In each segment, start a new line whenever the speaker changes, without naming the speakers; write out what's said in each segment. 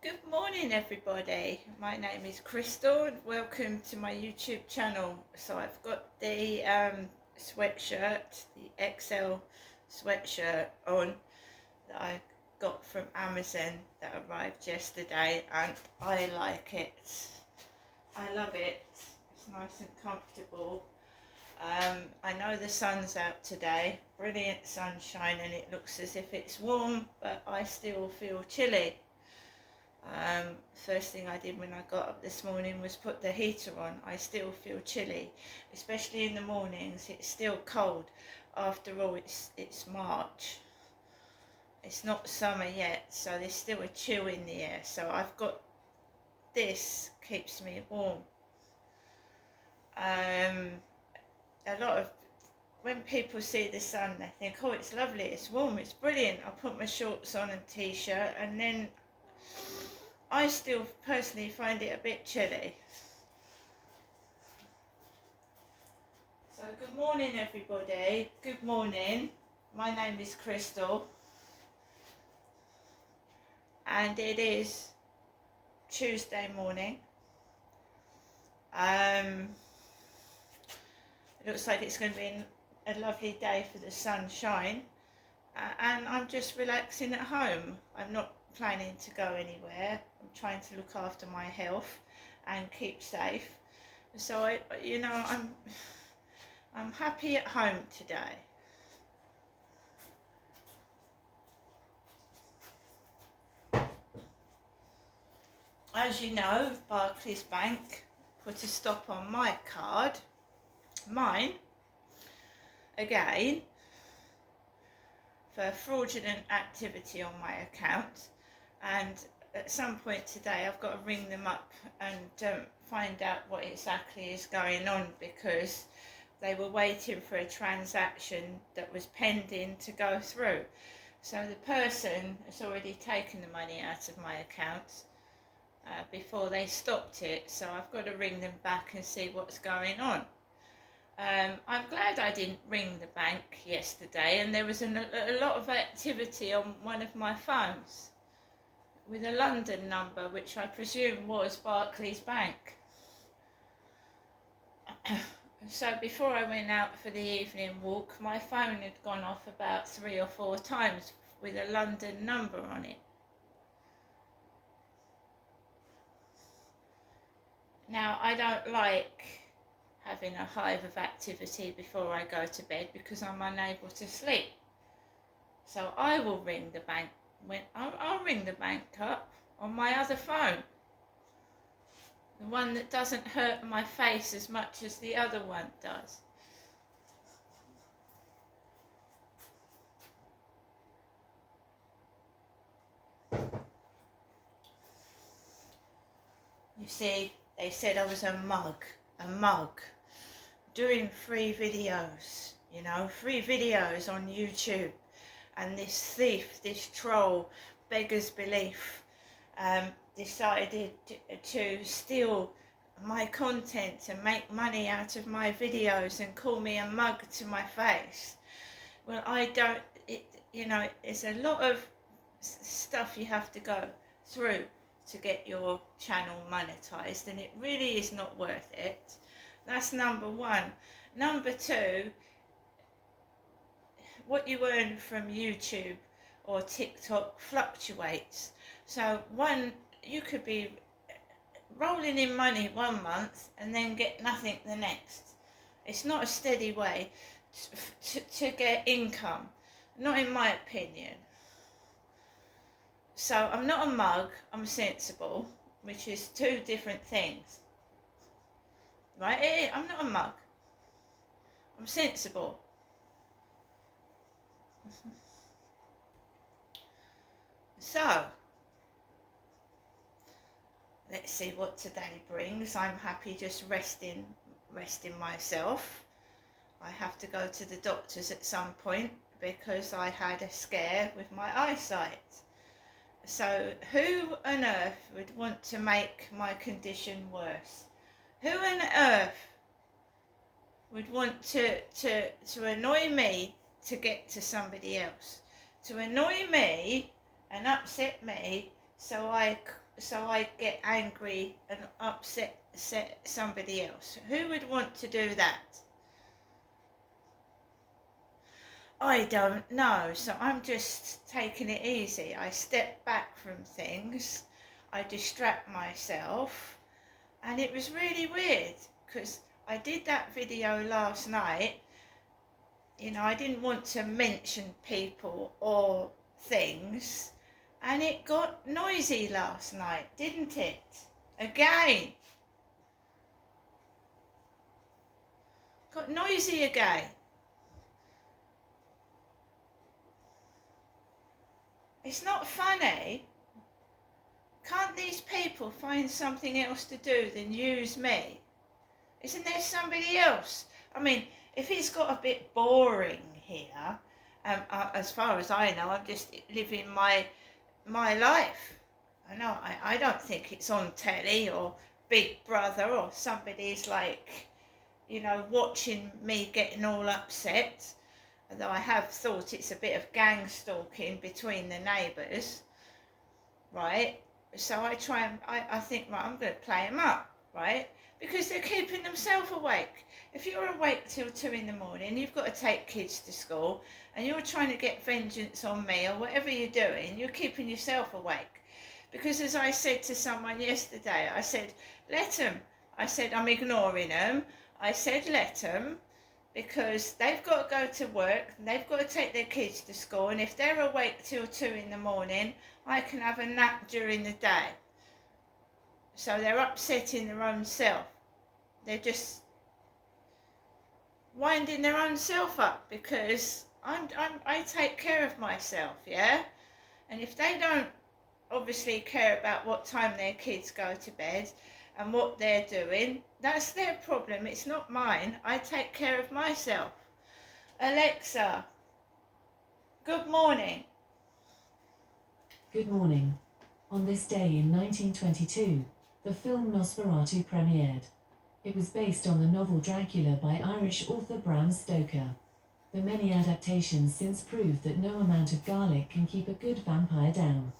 Good morning everybody, my name is Crystal and welcome to my YouTube channel. So I've got the sweatshirt, the XL sweatshirt on that I got from Amazon that arrived yesterday, and I like it. I love it. It's nice and comfortable. I know the sun's out today, brilliant sunshine, and it looks as if it's warm, but I still feel chilly. First thing I did when I got up this morning was put the heater on. I still feel chilly, especially in the mornings. It's still cold. After all, it's March. It's not summer yet, so there's still a chill in the air. So I've got this, keeps me warm. A lot of when people see the sun, they think, oh, it's lovely, it's warm, it's brilliant. I put my shorts on and t-shirt, and then I still personally find it a bit chilly. So good morning everybody, good morning. My name is Crystal and it is Tuesday morning. It looks like it's going to be a lovely day for the sunshine, and I'm just relaxing at home. I'm not planning to go anywhere. I'm trying to look after my health and keep safe. So I'm happy at home today. As you know, Barclays Bank put a stop on my card, mine, again, for fraudulent activity on my account, and at some point today I've got to ring them up and find out what exactly is going on, because they were waiting for a transaction that was pending to go through. So the person has already taken the money out of my account before they stopped it, so I've got to ring them back and see what's going on. I'm glad I didn't ring the bank yesterday, and there was a lot of activity on one of my phones with a London number, which I presume was Barclays Bank. So before I went out for the evening walk, my phone had gone off about 3 or 4 times with a London number on it. Now, I don't like having a hive of activity before I go to bed because I'm unable to sleep. So I will ring the bank. I'll ring the bank up on my other phone, the one that doesn't hurt my face as much as the other one does. You see, they said I was a mug, doing free videos, free videos on YouTube, and this thief, this troll, beggars belief, decided to steal my content and make money out of my videos and call me a mug to my face. Well, it's a lot of stuff you have to go through to get your channel monetized, and it really is not worth it. That's number one. Number two, what you earn from YouTube or TikTok fluctuates. So you could be rolling in money one month and then get nothing the next. It's not a steady way to get income, not in my opinion. So I'm not a mug, I'm sensible, which is two different things. Right? I'm not a mug. I'm sensible. So, let's see what today brings. I'm happy just resting myself. I have to go to the doctors at some point because I had a scare with my eyesight. So who on earth would want to make my condition worse? Who on earth would want to annoy me to get to somebody else? To annoy me and upset me so I so I get angry and upset somebody else. Who would want to do that? I don't know, so I'm just taking it easy. I step back from things, I distract myself, and it was really weird because I did that video last night. You know, I didn't want to mention people or things, and it got noisy last night, didn't it? Again. Got noisy again. It's not funny. Can't these people find something else to do than use me? Isn't there somebody else? I mean, if it's got a bit boring here, as far as I know, I'm just living my life. I don't think it's on telly or Big Brother or somebody's like, you know, watching me getting all upset. Although I have thought it's a bit of gang stalking between the neighbours, right? So I think, right, I'm going to play them up, right? Because they're keeping themselves awake. If you're awake till 2 in the morning, you've got to take kids to school, and you're trying to get vengeance on me or whatever you're doing, you're keeping yourself awake. Because as I said to someone yesterday, I said, let them. I said, I'm ignoring them. I said, let them. Because they've got to go to work, and they've got to take their kids to school, and if they're awake till 2 in the morning, I can have a nap during the day. So they're upsetting their own self. They're just winding their own self up because I take care of myself, yeah? And if they don't obviously care about what time their kids go to bed and what they're doing, that's their problem. It's not mine. I take care of myself. Alexa, good morning.
Good morning. On this day in 1922, the film Nosferatu premiered. It was based on the novel Dracula by Irish author Bram Stoker. The many adaptations since prove that no amount of garlic can keep a good vampire down.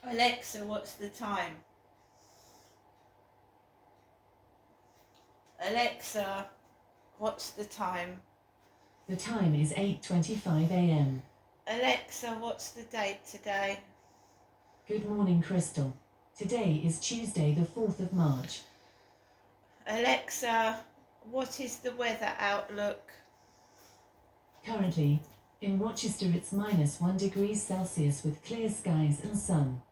Alexa, what's the time? Alexa, what's the time?
The time is 8:25 a.m.
Alexa, what's the date today?
Good morning, Crystal. Today is Tuesday, the 4th of March.
Alexa, what is the weather outlook?
Currently, in Rochester it's -1 degrees Celsius with clear skies and sun.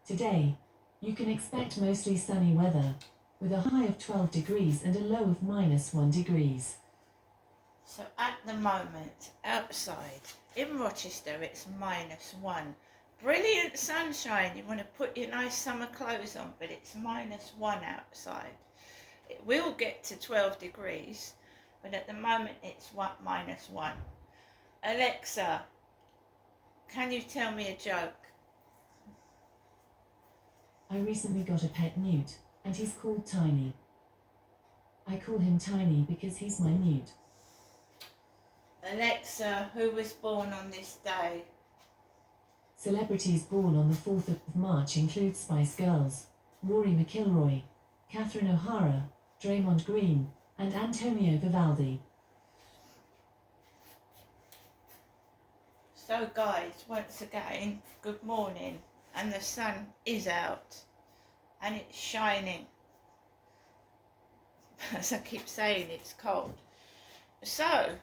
Today, you can expect mostly sunny weather, with a high of 12 degrees and a low of -1 degrees.
So at the moment, outside, in Rochester, it's -1. Brilliant sunshine. You want to put your nice summer clothes on, but it's -1 outside. It will get to 12 degrees, but at the moment it's -1. Alexa, can you tell me a joke?
I recently got a pet newt, and he's called Tiny. I call him Tiny because he's my newt.
Alexa, who was born on this day?
Celebrities born on the 4th of March include Spice Girls, Rory McIlroy, Catherine O'Hara, Draymond Green, and Antonio Vivaldi.
So guys, once again, good morning, and the sun is out and it's shining. As I keep saying, it's cold. So,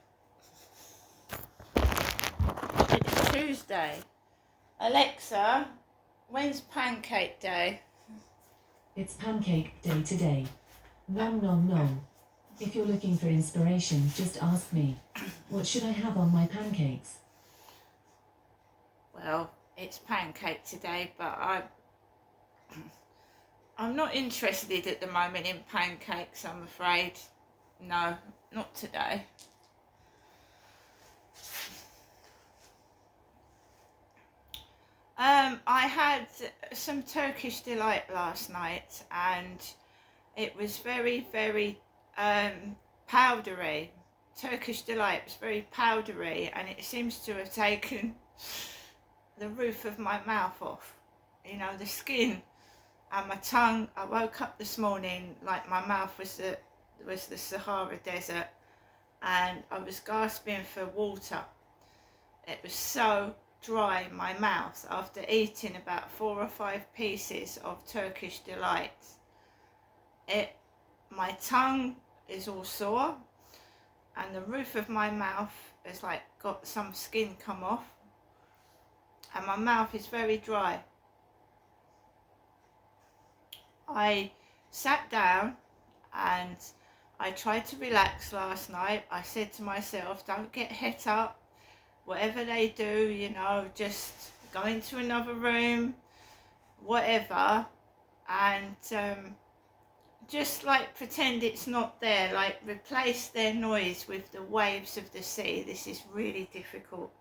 it's Tuesday. Alexa, when's Pancake Day?
It's Pancake Day today. Nom nom nom. If you're looking for inspiration, just ask me. What should I have on my pancakes?
Well, it's pancake today, but I'm not interested at the moment in pancakes, I'm afraid. No, not today. I had some Turkish delight last night, and it was very, very powdery. Turkish delight was very powdery, and it seems to have taken the roof of my mouth off. You know, the skin and my tongue, I woke up this morning like my mouth was the Sahara Desert, and I was gasping for water. It was so dry in my mouth after eating about 4 or 5 pieces of Turkish delights. My tongue is all sore, and the roof of my mouth has like got some skin come off, and my mouth is very dry. I sat down and I tried to relax last night. I said to myself, don't get het up, whatever they do, you know, just go into another room, whatever, and just like pretend it's not there, like replace their noise with the waves of the sea. This is really difficult.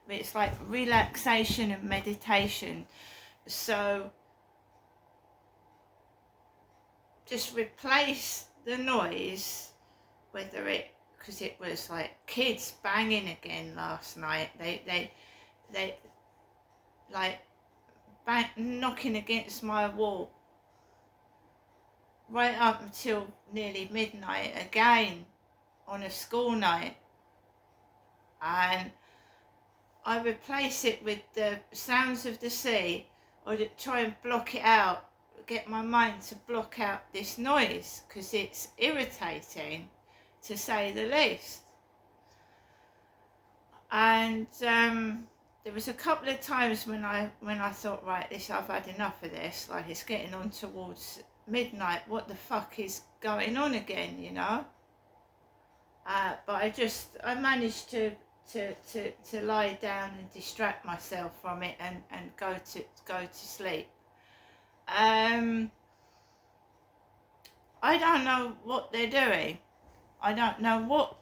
It's like relaxation and meditation. So just replace the noise, whether it, because it was like kids banging again last night. They like knocking against my wall right up until nearly midnight again on a school night, and I replace it with the sounds of the sea, or to try and block it out, get my mind to block out this noise, because it's irritating to say the least. And there was a couple of times when I thought, right, I've had enough of this, like it's getting on towards midnight, what the fuck is going on again, you know? But I managed to lie down and distract myself from it and go to sleep. I don't know what they're doing. I don't know what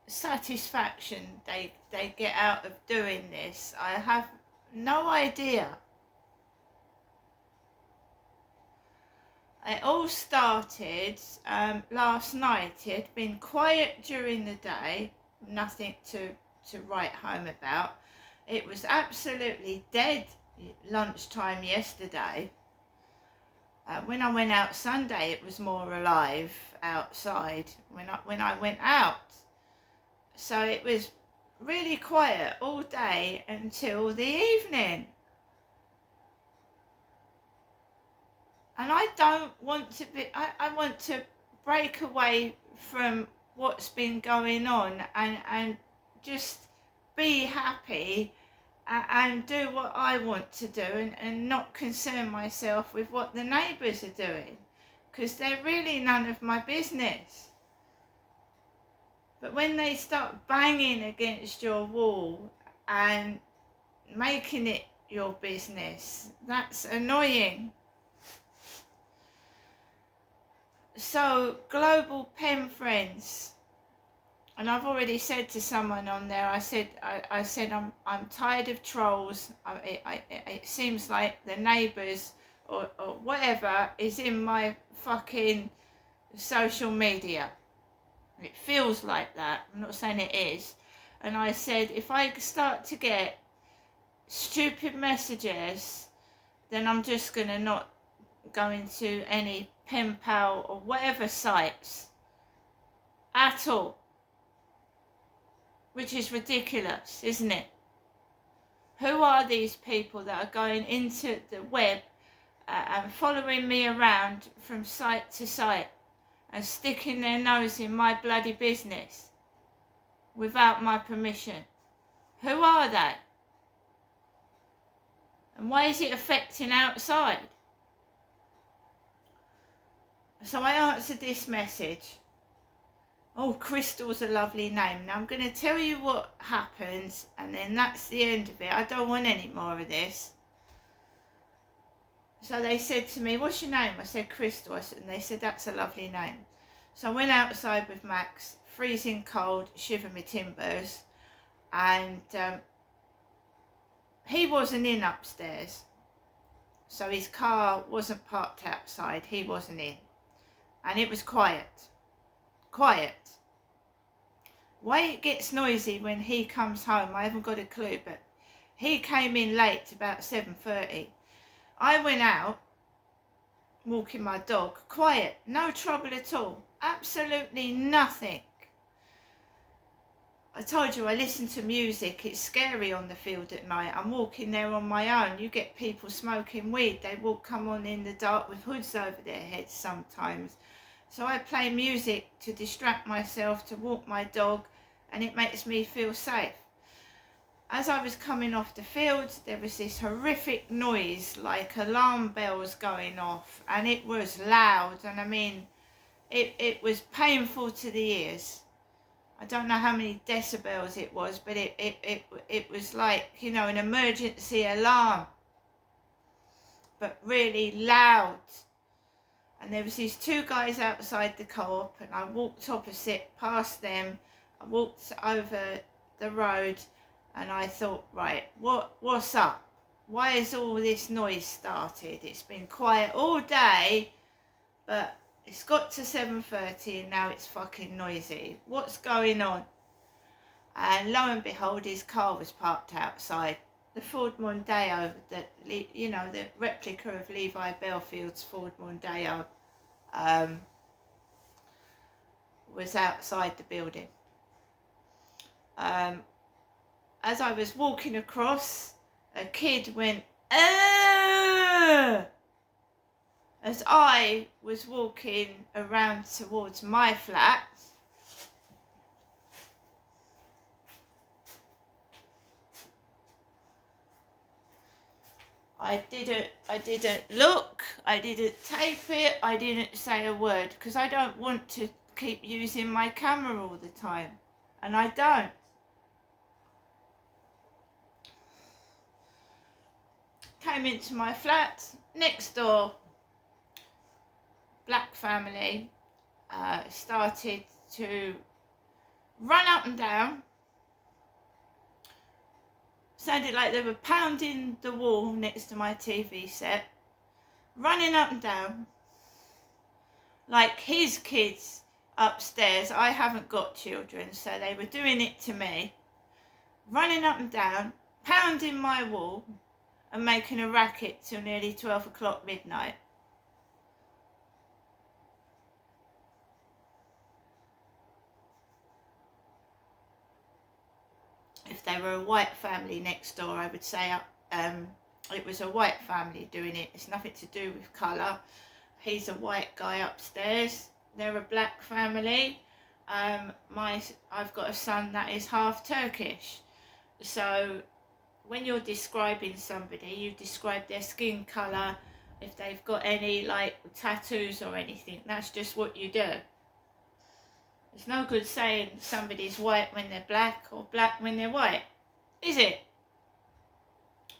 satisfaction they get out of doing this. I have no idea. It all started last night. It had been quiet during the day, nothing to write home about. It was absolutely dead lunchtime yesterday. When I went out Sunday, it was more alive outside when I went out. So it was really quiet all day until the evening. And I don't want to be, I want to break away from what's been going on and just be happy and do what I want to do and not concern myself with what the neighbours are doing, because they're really none of my business. But when they start banging against your wall and making it your business, that's annoying. So, global pen friends, and I've already said to someone on there, I said I'm tired of trolls. It seems like the neighbours or whatever is in my fucking social media. It feels like that. I'm not saying it is. And I said, if I start to get stupid messages, then I'm just going to not go into any pen pal or whatever sites at all. Which is ridiculous, isn't it? Who are these people that are going into the web and following me around from site to site and sticking their nose in my bloody business without my permission? Who are they? And why is it affecting outside? So I answered this message. Oh, Crystal's a lovely name. Now I'm going to tell you what happens, and then that's the end of it. I don't want any more of this. So they said to me, what's your name? I said, Crystal. And they said, that's a lovely name. So I went outside with Max, freezing cold, shiver my timbers, and he wasn't in upstairs. So his car wasn't parked outside. He wasn't in. And it was quiet. Quiet. Why it gets noisy when he comes home, I haven't got a clue, but he came in late, about 7:30. I went out walking my dog. Quiet, no trouble at all, absolutely nothing. I told you I listen to music. It's scary on the field at night. I'm walking there on my own. You get people smoking weed. They will come on in the dark with hoods over their heads sometimes. So I play music to distract myself, to walk my dog, and it makes me feel safe. As I was coming off the field, there was this horrific noise, like alarm bells going off, and it was loud, and I mean, it was painful to the ears. I don't know how many decibels it was, but it was like, you know, an emergency alarm, but really loud. And there was these two guys outside the co-op, and I walked opposite past them. I walked over the road, and I thought, right, what's up? Why has all this noise started? It's been quiet all day, but it's got to 7:30 and now it's fucking noisy. What's going on? And lo and behold, his car was parked outside. The Ford Mondeo, the replica of Levi Belfield's Ford Mondeo, was outside the building. As I was walking across, a kid went, "Arr!" As I was walking around towards my flat. I didn't look, I didn't tape it, I didn't say a word, because I don't want to keep using my camera all the time, and I don't. Came into my flat, next door, black family started to run up and down. Sounded like they were pounding the wall next to my TV set, running up and down like his kids upstairs. I haven't got children, so they were doing it to me, running up and down, pounding my wall and making a racket till nearly 12 o'clock midnight. If they were a white family next door, I would say it was a white family doing it. It's nothing to do with colour. He's a white guy upstairs. They're a black family. I've got a son that is half Turkish. So when you're describing somebody, you describe their skin colour, if they've got any like tattoos or anything. That's just what you do. It's no good saying somebody's white when they're black or black when they're white, is it?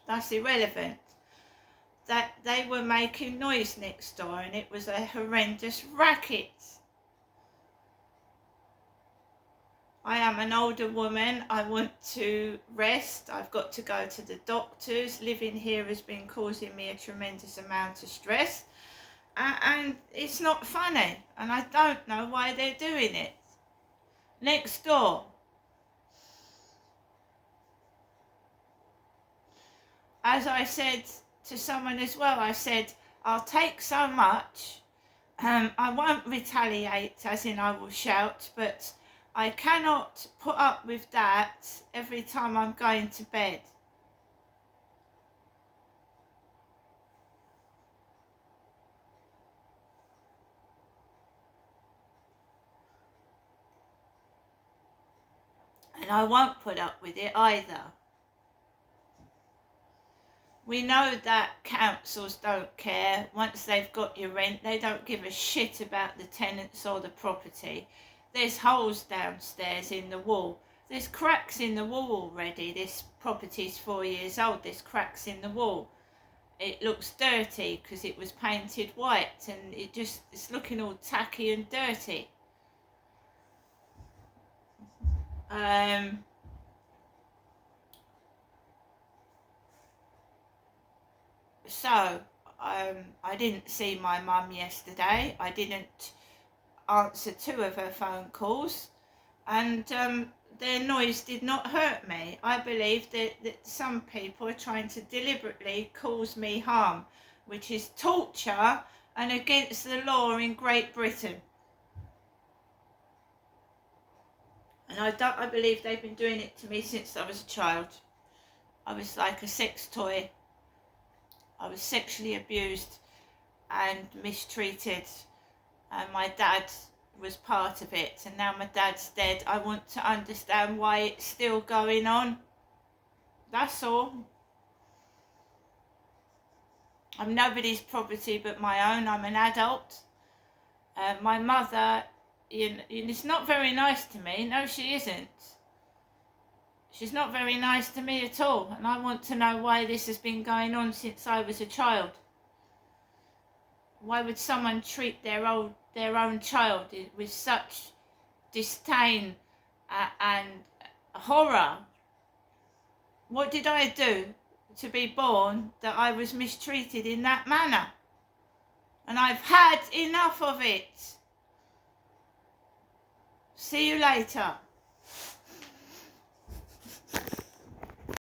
That's irrelevant. That they were making noise next door and it was a horrendous racket. I am an older woman. I want to rest. I've got to go to the doctors. Living here has been causing me a tremendous amount of stress. And it's not funny. And I don't know why they're doing it. Next door. As I said to someone as well, I said, I'll take so much. I won't retaliate, as in I will shout, but I cannot put up with that every time I'm going to bed. And I won't put up with it either. We know that councils don't care. Once they've got your rent, they don't give a shit about the tenants or the property. There's holes downstairs in the wall. There's cracks in the wall already. This property's 4 years old. There's cracks in the wall. It looks dirty because it was painted white and it's looking all tacky and dirty. So, I didn't see my mum yesterday. I didn't answer 2 of her phone calls, and their noise did not hurt me. I believe that some people are trying to deliberately cause me harm, which is torture and against the law in Great Britain. And I believe they've been doing it to me since I was a child. I was like a sex toy. I was sexually abused and mistreated, and my dad was part of it, and now my dad's dead. I want to understand why it's still going on. That's all. I'm nobody's property but my own. I'm an adult. My mother, it's not very nice to me. No, she isn't. She's not very nice to me at all, and I want to know why this has been going on since I was a child. Why would someone treat their own child with such disdain and horror? What did I do to be born that I was mistreated in that manner? And I've had enough of it. See you later.